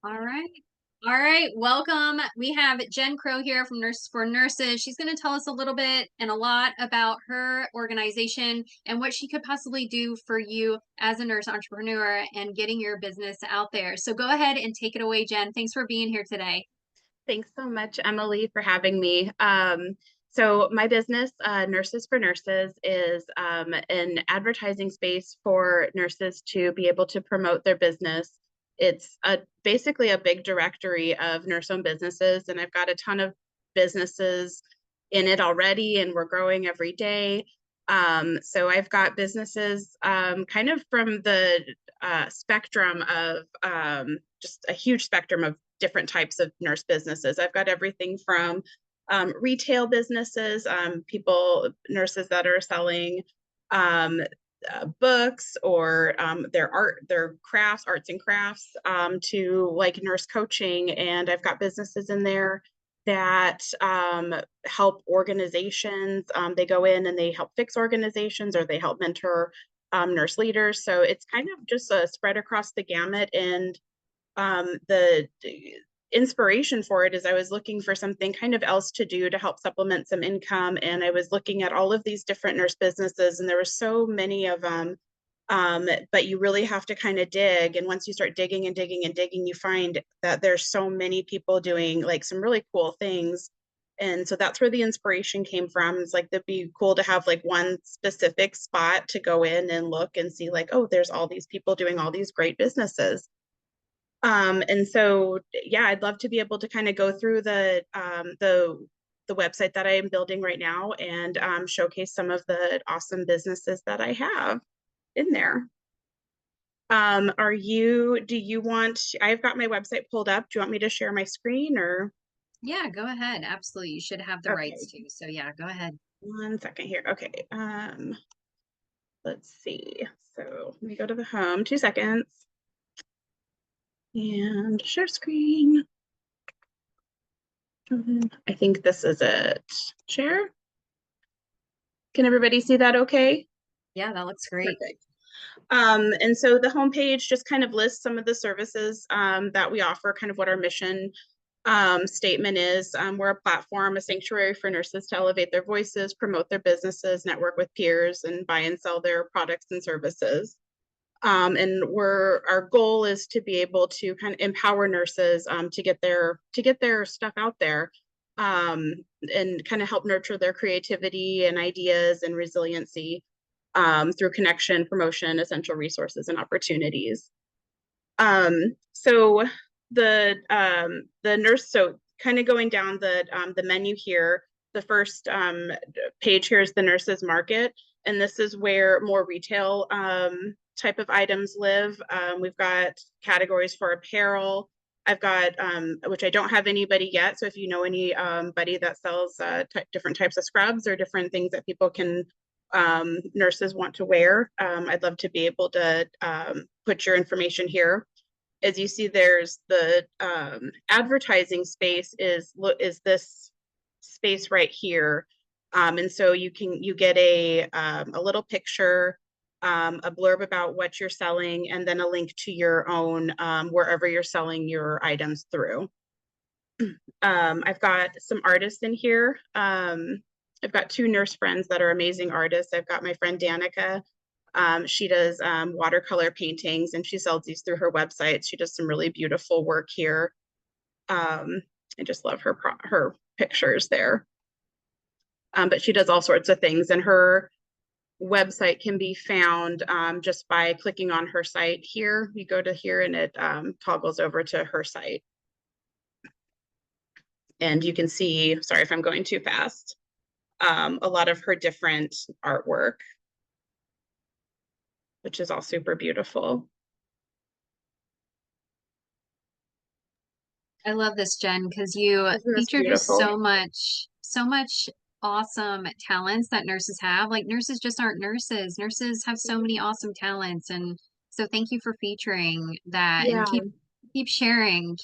All right. All right. Welcome. We have Jen Crow here from Nurses for Nurses. She's going to tell us a little bit and a lot about her organization and what she could possibly do for you as a nurse entrepreneur and getting your business out there. So go ahead and take it away, Jen. Thanks for being here today. Thanks so much, Emily, for having me. So my business, Nurses for Nurses, is an advertising space for nurses to be able to promote their business. It's basically a big directory of nurse-owned businesses, and I've got a ton of businesses in it already, and we're growing every day. So I've got businesses kind of from the spectrum of just a huge spectrum of different types of nurse businesses. I've got everything from retail businesses, nurses that are selling books or their crafts, arts and crafts, to like nurse coaching. And I've got businesses in there that help organizations. They go in and they help fix organizations or they help mentor nurse leaders. So it's kind of just a spread across the gamut. And the inspiration for it is I was looking for something kind of else to do to help supplement some income. And I was looking at all of these different nurse businesses, and there were so many of them. But you really have to kind of dig. And once you start digging and digging and digging, you find that there's so many people doing like some really cool things. And so that's where the inspiration came from. It's like, that'd be cool to have like one specific spot to go in and look and see like, oh, there's all these people doing all these great businesses. And so, yeah, I'd love to be able to kind of go through the website that I am building right now and showcase some of the awesome businesses that I have in there. Do you want, I've got my website pulled up. Do you want me to share my screen or? Yeah, go ahead. Absolutely. You should have the rights Okay, to. So yeah, go ahead. one second here. Okay, let's see. So let me go to the home, 2 seconds. And share screen. I think this is it. Share. Can everybody see that okay? Yeah, that looks great. Perfect. And so the homepage just kind of lists some of the services that we offer, kind of what our mission statement is. We're a platform, a sanctuary for nurses to elevate their voices, promote their businesses, network with peers, and buy and sell their products and services. And our goal is to be able to kind of empower nurses to get their stuff out there, and kind of help nurture their creativity and ideas and resiliency through connection, promotion, essential resources, and opportunities. So the nurse, so kind of going down the menu here, the first page here is the nurses market, and this is where more retail type of items live. We've got categories for apparel. I've got, which I don't have anybody yet. So if you know anybody that sells different types of scrubs or different things that people can, nurses want to wear, I'd love to be able to put your information here. As you see, there's the advertising space is this space right here. And so you get a little picture, a blurb about what you're selling, and then a link to your own wherever you're selling your items through. I've got some artists in here. I've got two nurse friends that are amazing artists. I've got my friend Danica. She does watercolor paintings, and she sells these through her website. She does some really beautiful work here. I just love her pictures there. But she does all sorts of things, and her website can be found just by clicking on her site here. You go to here and it toggles over to her site. And you can see, sorry if I'm going too fast, a lot of her different artwork, which is all super beautiful. I love this, Jen, because you Isn't this feature just beautiful? so much awesome talents that nurses have. Like nurses just aren't nurses. Nurses have so many awesome talents, and so thank you for featuring that and Yeah, keep sharing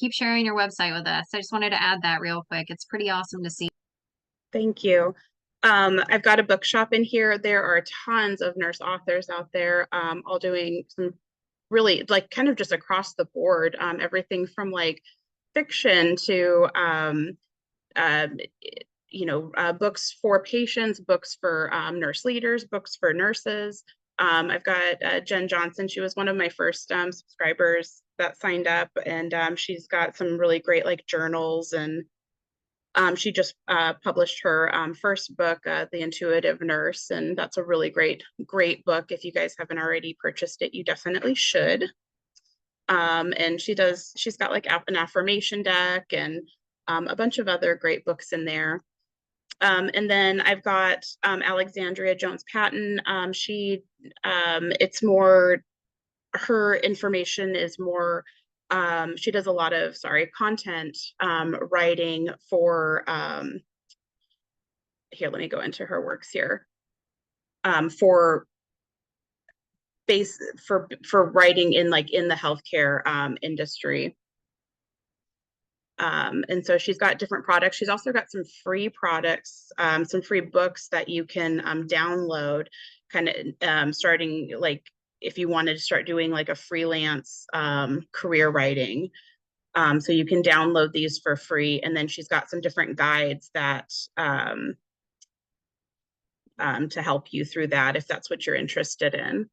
your website with us. I just wanted to add that real quick. It's pretty awesome to see. thank you. I've got a bookshop in here. There are tons of nurse authors out there, all doing some really like kind of just across the board, everything from like fiction to uh, books for patients, books for nurse leaders, books for nurses. I've got Jen Johnson. She was one of my first subscribers that signed up, and she's got some really great like journals, and she just published her first book, The Intuitive Nurse, and that's a really great book. If you guys haven't already purchased it, you definitely should. And she's got like an affirmation deck and a bunch of other great books in there. And then I've got Alexandria Jones Patton. It's more, her information is more, she does a lot of, content writing for, here, let me go into her works here, for base, for writing in like in the healthcare industry. And so she's got different products. She's also got some free products, some free books that you can download, kind of starting like if you wanted to start doing like a freelance career writing. So you can download these for free. And then she's got some different guides that to help you through that if that's what you're interested in.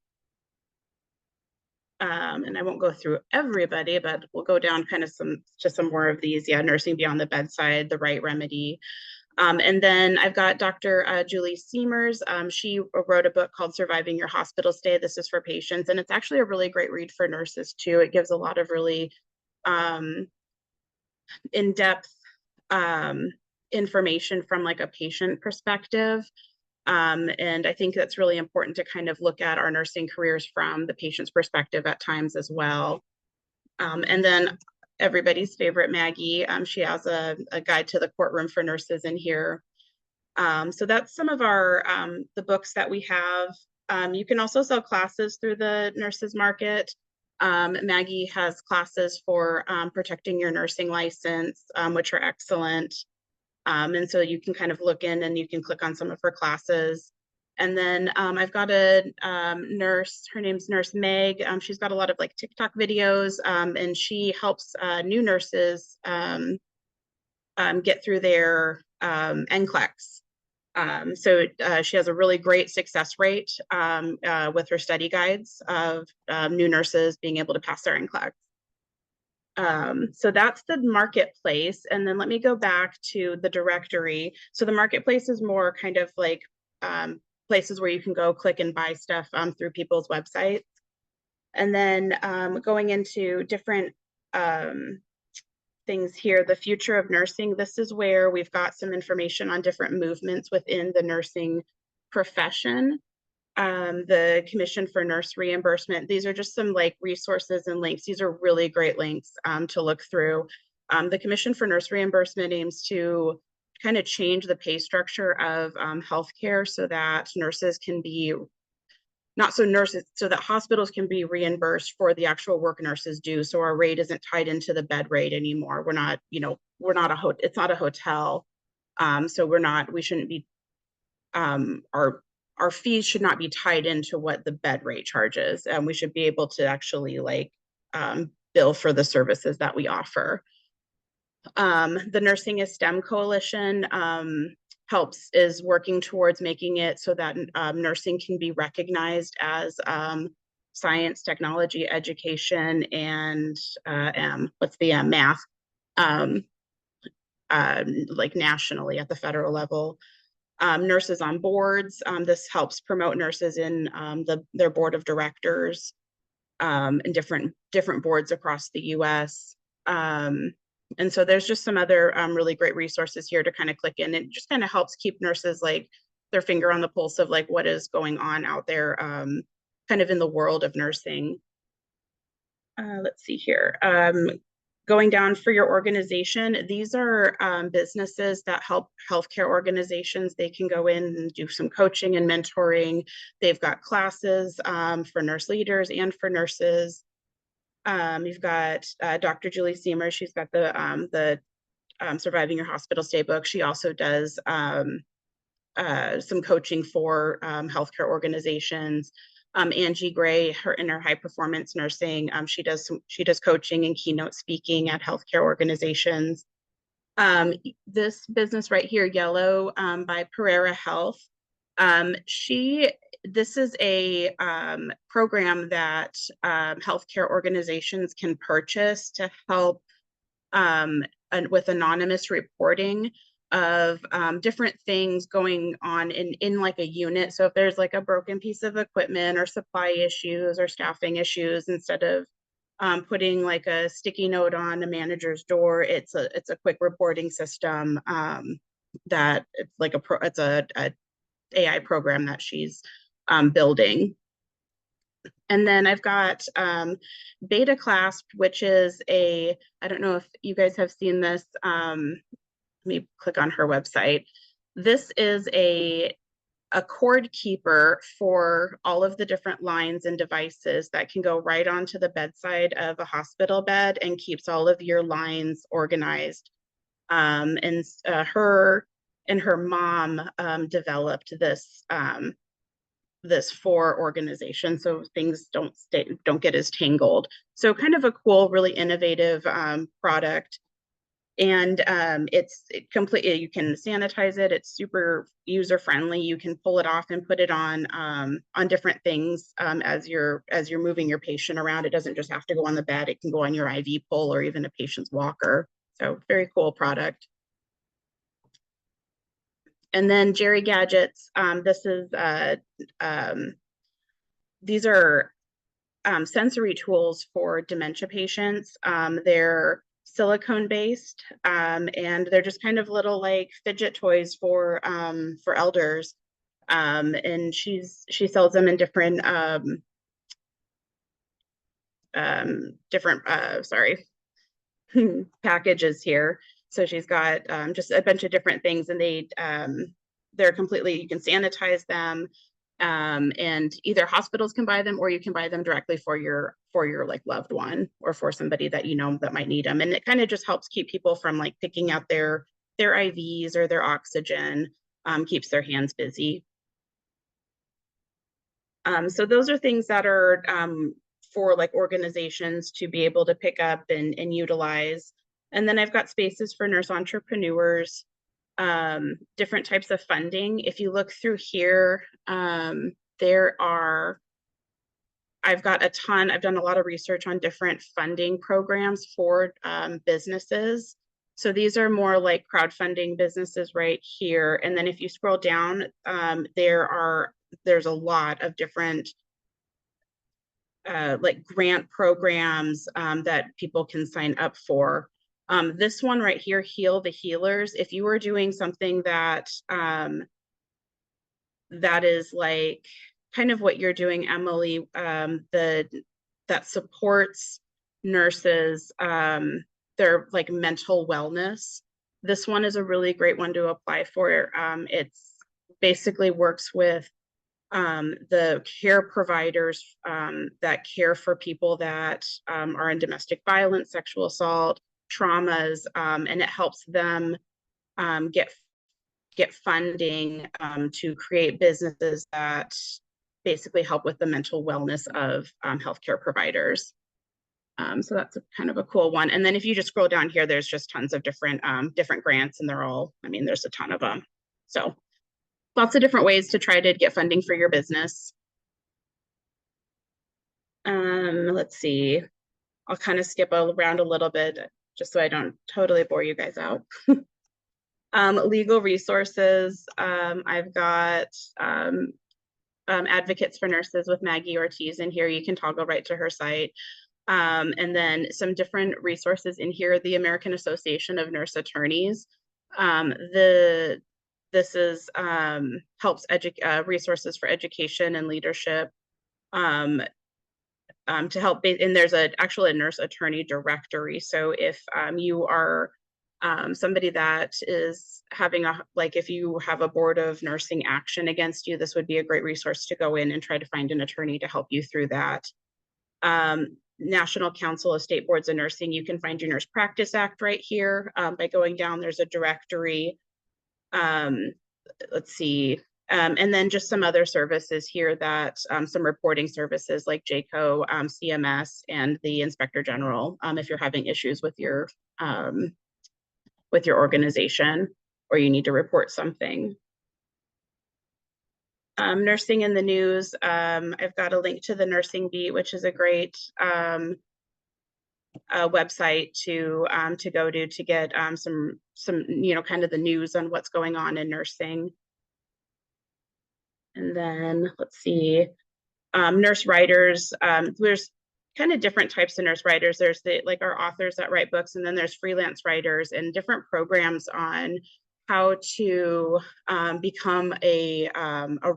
And I won't go through everybody, but we'll go down kind of some more of these. Yeah, Nursing Beyond the Bedside, The Right Remedy. And then I've got Dr. Julie Seamers. She wrote a book called Surviving Your Hospital Stay. This is for patients, and it's actually a really great read for nurses too. It gives a lot of really in-depth information from like a patient perspective. And I think that's really important to kind of look at our nursing careers from the patient's perspective at times as well. And then everybody's favorite Maggie, she has a guide to the courtroom for nurses in here. So that's some of our the books that we have. You can also sell classes through the Nurses Market. Maggie has classes for protecting your nursing license, which are excellent. And so you can kind of look in and you can click on some of her classes. And then I've got a nurse, her name's Nurse Meg. She's got a lot of like TikTok videos, and she helps new nurses get through their NCLEX. So she has a really great success rate with her study guides of new nurses being able to pass their NCLEX. So that's the marketplace. And then let me go back to the directory. So the marketplace is more kind of like places where you can go click and buy stuff through people's websites. And then going into different things here, the future of nursing, this is where we've got some information on different movements within the nursing profession. The Commission for Nurse Reimbursement. These are just some like resources and links. These are really great links to look through. The Commission for Nurse Reimbursement aims to kind of change the pay structure of healthcare so that nurses can be, not so nurses, so that hospitals can be reimbursed for the actual work nurses do. So our rate isn't tied into the bed rate anymore. We're not, it's not a hotel. So we shouldn't be, our fees should not be tied into what the bed rate charges. And we should be able to actually like bill for the services that we offer. The Nursing is STEM Coalition is working towards making it so that nursing can be recognized as science, technology, education, and math, like nationally at the federal level. Nurses on boards. This helps promote nurses in their board of directors and different boards across the U.S. And so there's just some other really great resources here to kind of click in. It just kind of helps keep nurses like their finger on the pulse of like what is going on out there kind of in the world of nursing. Let's see here. Going down for your organization, these are businesses that help healthcare organizations. They can go in and do some coaching and mentoring. They've got classes for nurse leaders and for nurses. You've got Dr. Julie Seamer. She's got the Surviving Your Hospital Stay book. She also does some coaching for healthcare organizations. Angie Gray, her in her high performance nursing. She does coaching and keynote speaking at healthcare organizations. This business right here, Yellow, by Pereira Health. This is a program that healthcare organizations can purchase to help with anonymous reporting of different things going on in like a unit. So if there's like a broken piece of equipment or supply issues or staffing issues, instead of putting like a sticky note on a manager's door, it's a quick reporting system that it's like it's a AI program that she's building. And then I've got Beta Clasp, which is I don't know if you guys have seen this. Let me click on her website. This is a cord keeper for all of the different lines and devices that can go right onto the bedside of a hospital bed and keeps all of your lines organized. And her and her mom developed this for organization, so things don't get as tangled. So kind of a cool, really innovative product. And it's completely, you can sanitize it. It's super user friendly. You can pull it off and put it on different things as you're moving your patient around. It doesn't just have to go on the bed. It can go on your IV pole or even a patient's walker. So very cool product. And then Jerry Gadgets. These are sensory tools for dementia patients. They're silicone based, and they're just kind of little like fidget toys for elders. And she sells them in different packages here. So she's got just a bunch of different things, and they're completely, you can sanitize them, and either hospitals can buy them or you can buy them directly for your like loved one or for somebody that you know that might need them. And it kind of just helps keep people from like picking out their IVs or their oxygen, keeps their hands busy. So those are things that are for like organizations to be able to pick up and utilize. And then I've got spaces for nurse entrepreneurs, different types of funding. If you look through here, I've got a ton, I've done a lot of research on different funding programs for businesses. So these are more like crowdfunding businesses right here. And then if you scroll down, there's a lot of different like grant programs that people can sign up for. This one right here, Heal the Healers, if you were doing something that that is like kind of what you're doing, Emily, that supports nurses, their like mental wellness. This one is a really great one to apply for. It's basically works with the care providers that care for people that are in domestic violence, sexual assault, traumas, and it helps them get funding to create businesses that basically help with the mental wellness of healthcare providers. So that's kind of a cool one. And then if you just scroll down here, there's just tons of different grants, and they're all, I mean, there's a ton of them. So lots of different ways to try to get funding for your business. Let's see. I'll kind of skip around a little bit just so I don't totally bore you guys out. Legal resources. I've got Advocates for Nurses with Maggie Ortiz in here. You can toggle right to her site. And then some different resources in here. The American Association of Nurse Attorneys. This is helps resources for education and leadership to help. And there's actually a nurse attorney directory. So if you are somebody that is having if you have a board of nursing action against you, this would be a great resource to go in and try to find an attorney to help you through that. National Council of State Boards of Nursing, you can find your Nurse Practice Act right here by going down. There's a directory. Let's see, And then just some other services here that some reporting services like JCO, CMS, and the Inspector General, if you're having issues with your organization or you need to report something. Nursing in the news. I've got a link to the Nursing Beat, which is a great website to go to get some kind of the news on what's going on in nursing. And then let's see, nurse writers. There's kind of different types of nurse writers. There's like our authors that write books, and then there's freelance writers and different programs on how to become a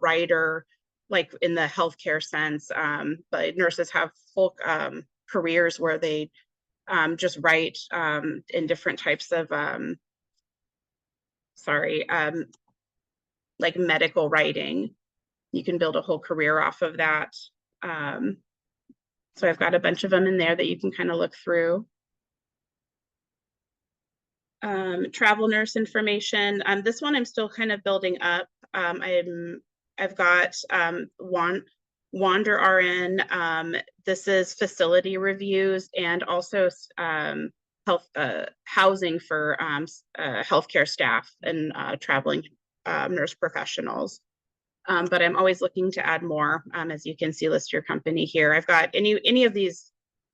writer, like in the healthcare sense. But nurses have full careers where they just write in different types of like medical writing. You can build a whole career off of that. So I've got a bunch of them in there that you can kind of look through. Travel nurse information. This one I'm still kind of building up. I've got Wander RN. This is facility reviews and also health housing for healthcare staff and traveling nurse professionals. But I'm always looking to add more. As you can see, list your company here. I've got any of these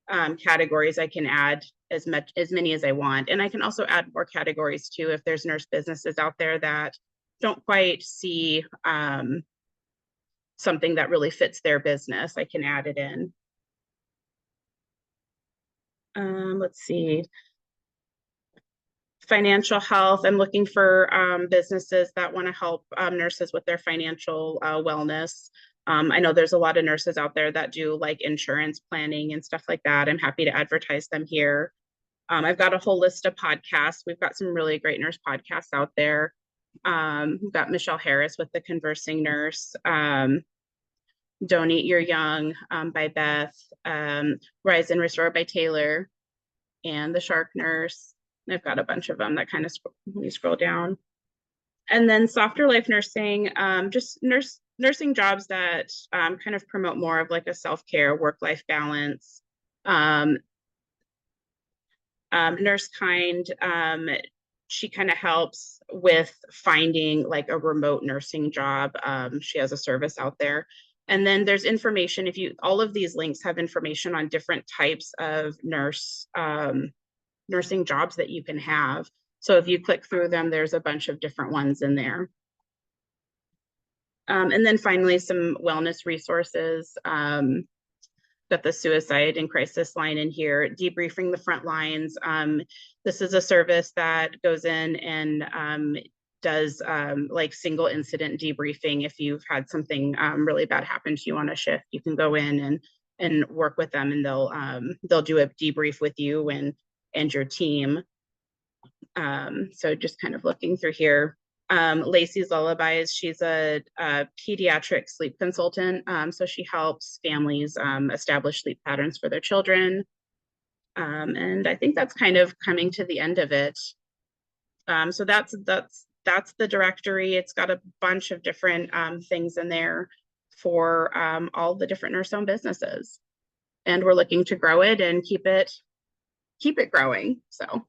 categories I can add as many as I want. And I can also add more categories too if there's nurse businesses out there that don't quite see something that really fits their business. I can add it in. Let's see. Financial health. I'm looking for businesses that want to help nurses with their financial wellness. I know there's a lot of nurses out there that do like insurance planning and stuff like that. I'm happy to advertise them here. I've got a whole list of podcasts. We've got some really great nurse podcasts out there. We've got Michelle Harris with The Conversing Nurse, Don't Eat Your Young by Beth, Rise and Restore by Taylor, and The Shark Nurse. I've got a bunch of them that kind of let me scroll down. And then Softer Life Nursing, just nursing jobs that kind of promote more of like a self-care, work-life balance. Nurse Kind, she kind of helps with finding like a remote nursing job. She has a service out there. And then there's information, all of these links have information on different types of nursing jobs that you can have. So if you click through them, there's a bunch of different ones in there. And then finally, some wellness resources. Got the suicide and crisis line in here, debriefing the front lines. This is a service that goes in and does like single incident debriefing. If you've had something really bad happen to you on a shift, you can go in and work with them, and they'll do a debrief with you and your team. So just kind of looking through here. Lacey's Lullabies, she's a pediatric sleep consultant. So she helps families establish sleep patterns for their children. And I think that's kind of coming to the end of it. So that's the directory. It's got a bunch of different things in there for all the different nurse-owned businesses. And we're looking to grow it and keep it growing. So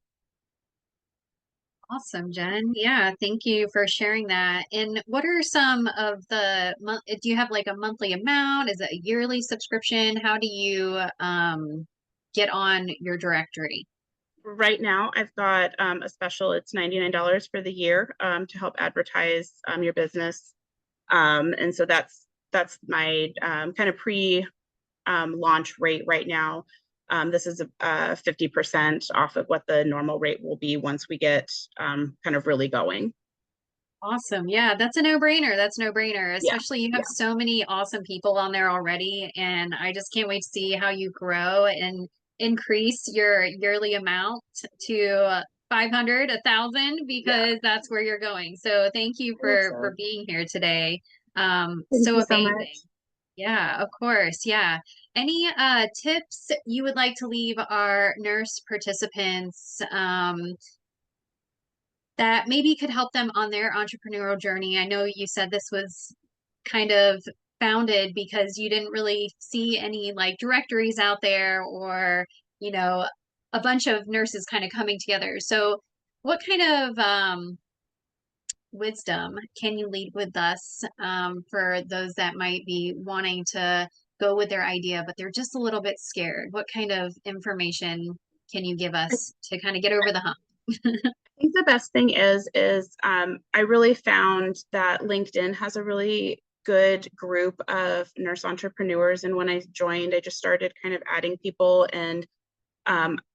Awesome, Jen. Yeah, thank you for sharing that. And what are some of the do you have like a monthly amount? Is it a yearly subscription? How do you get on your directory? right now I've got a special. It's $99 for the year to help advertise your business. And so that's my kind of pre-launch rate right now. This is 50% off of what the normal rate will be once we get kind of really going. Awesome. Yeah, that's a no-brainer. That's no-brainer. Yeah, Especially you have yeah, so many awesome people on there already, and I just can't wait to see how you grow and increase your yearly amount to 500, 1,000, yeah. because that's where you're going. So thank you I hope for so. being here today. Thank you So so amazing. much. Yeah, of course. Yeah. Any tips you would like to leave our nurse participants that maybe could help them on their entrepreneurial journey. I know you said this was kind of founded because you didn't really see any like directories out there or, you know, a bunch of nurses kind of coming together. So what kind of wisdom can you lead with us for those that might be wanting to go with their idea, but they're just a little bit scared? What kind of information can you give I us to kind of get over the hump? think the best thing is I really found that LinkedIn has a really good group of nurse entrepreneurs. And when I joined, I just started kind of adding people, and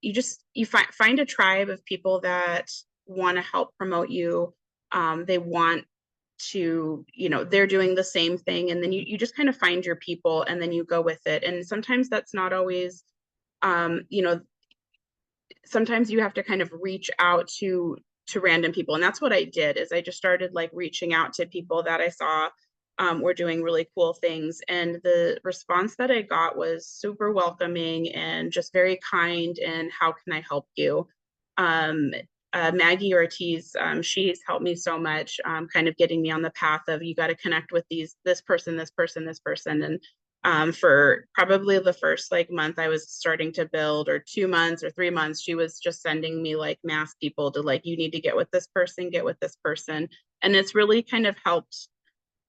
you find a tribe of people that want to help promote you. They want to, they're doing the same thing, and then you just kind of find your people and then you go with it. And sometimes that's not always, um, you know, sometimes you have to kind of reach out to random people, and that's what I did. Is I just started like reaching out to people that I saw were doing really cool things, and the response that I got was super welcoming and just very kind. And how can I help you? um, Maggie Ortiz, she's helped me so much, kind of getting me on the path of you got to connect with this person, this person, this person. And for probably the first like month I was starting to build, or 2 months or 3 months, she was just sending me like mass people to like, you need to get with this person, get with this person. And it's really kind of helped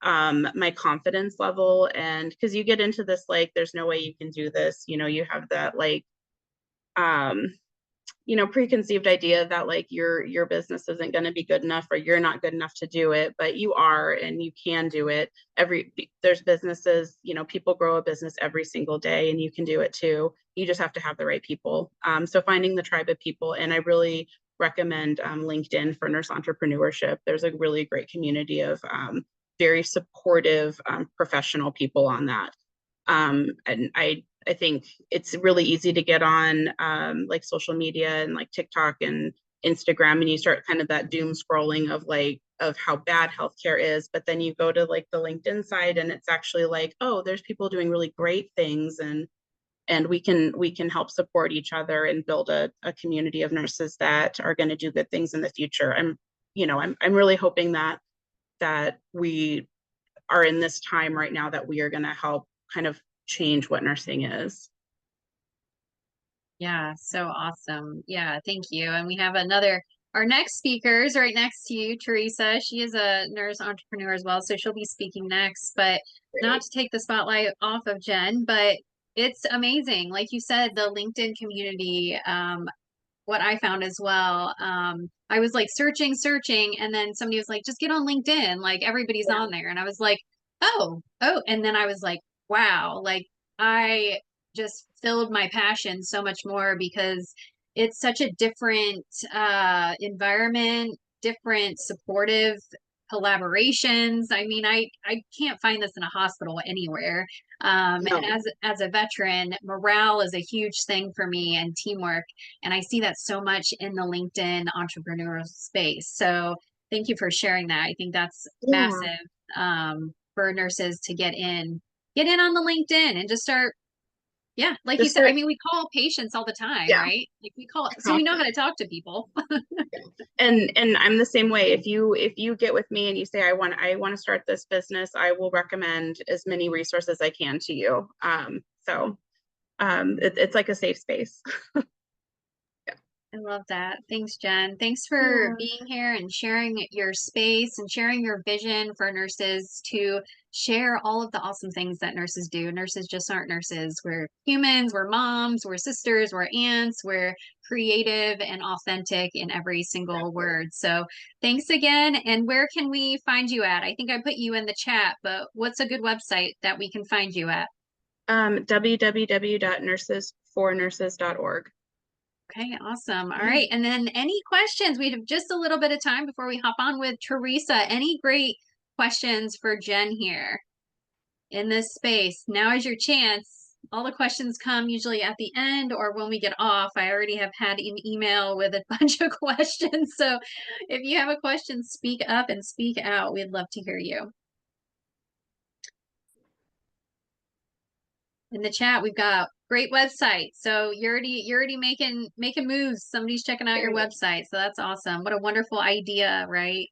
my confidence level. And because you get into this, like, there's no way you can do this, you have that like um preconceived idea that like your business isn't going to be good enough, or you're not good enough to do it, but you are, and you can do it. There's businesses, people grow a business every single day, and you can do it too. You just have to have the right people. So finding the tribe of people, and I really recommend LinkedIn for nurse entrepreneurship. There's a really great community of very supportive professional people on that. And I think it's really easy to get on like social media and like TikTok and Instagram, and you start kind of that doom scrolling of like of how bad healthcare is. But then you go to like the LinkedIn side, and it's actually like, oh, there's people doing really great things, and we can help support each other and build a community of nurses that are going to do good things in the future. I'm really hoping that we are in this time right now that we are going to help kind of change what nursing is. Yeah, so awesome. Yeah, thank you. And we have our next speaker is right next to you, Teresa. She is a nurse entrepreneur as well, so she'll be speaking next. But not Great. to take the spotlight off of Jen, but it's amazing. Like you said, the LinkedIn community, what I found as well. I was like searching, and then somebody was like, just get on LinkedIn. Like everybody's Yeah. on there. And I was like, oh. And then I was like, wow, like I just filled my passion so much more because it's such a different environment, different supportive collaborations. I mean, I can't find this in a hospital anywhere. And No. as a veteran, morale is a huge thing for me, and teamwork. And I see that so much in the LinkedIn entrepreneurial space. So thank you for sharing that. I think that's Yeah. massive for nurses to get in on the LinkedIn and just start. Yeah, like you Just said, I start. mean, we call patients all the time, Yeah. right? Like we call, so we Talk know how them. to talk to people. Yeah. And I'm the same way. If you get with me and you say I want to start this business, I will recommend as many resources I can to you. It's like a safe space. Yeah. I love that. Thanks, Jen. Thanks for Yeah. being here and sharing your space and sharing your vision for nurses to share all of the awesome things that nurses do. Nurses just aren't nurses. We're humans, we're moms, we're sisters, we're aunts, we're creative and authentic in every single Exactly. word. So thanks again. And where can we find you at? I think I put you in the chat, but what's a good website that we can find you at? www.nursesfornurses.org. Okay, awesome. All Yeah. right. And then any questions? We have just a little bit of time before we hop on with Teresa. Any great questions for Jen here in this space? Now is your chance. All the questions come usually at the end or when we get off. I already have had an email with a bunch of questions. So if you have a question, speak up and speak out. We'd love to hear you. In the chat, we've got Great website. So you're already making moves. Somebody's checking out your Great. website. So that's awesome. What a wonderful idea, right?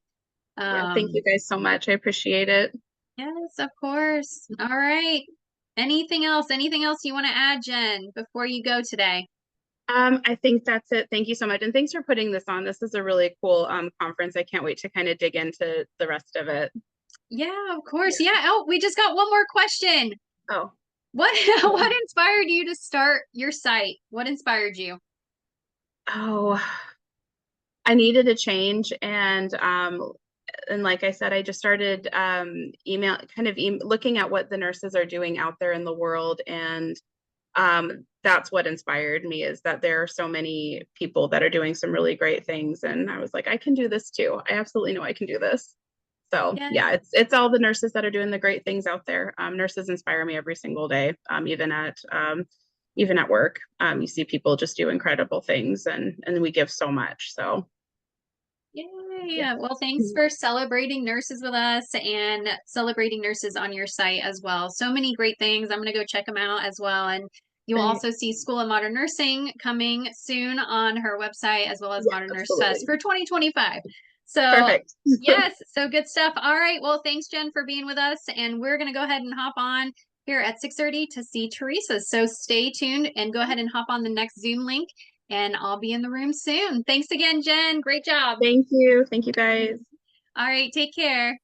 Yeah, thank you guys so much. I appreciate it. Yes, of course. All right. Anything else? Anything else you want to add, Jen, before you go today? I think that's it. Thank you so much. And thanks for putting this on. This is a really cool conference. I can't wait to kind of dig into the rest of it. Yeah, of course. Yeah. Yeah. Oh, we just got one more question. Oh, What yeah. what inspired you to start your site? What inspired you? Oh, I needed a change and like I said, I just started looking at what the nurses are doing out there in the world, and that's what inspired me, is that there are so many people that are doing some really great things, and I was like, I can do this too. I absolutely know I can do this. So Yeah. yeah, it's all the nurses that are doing the great things out there. Nurses inspire me every single day, even at work. You see people just do incredible things, and we give so much. So yeah. Yay. Well, thanks for celebrating nurses with us and celebrating nurses on your site as well. So many great things. I'm going to go check them out as well. And you will Great. also see School of Modern Nursing coming soon on her website, as well as Yeah, Modern Nurse Fest absolutely. for 2025. So, Perfect. yes, so good stuff. All right. Well, thanks, Jen, for being with us. And we're going to go ahead and hop on here at 6:30 to see Teresa. So stay tuned and go ahead and hop on the next Zoom link, and I'll be in the room soon. Thanks again, Jen. Great job. Thank you. Thank you guys. All right, take care.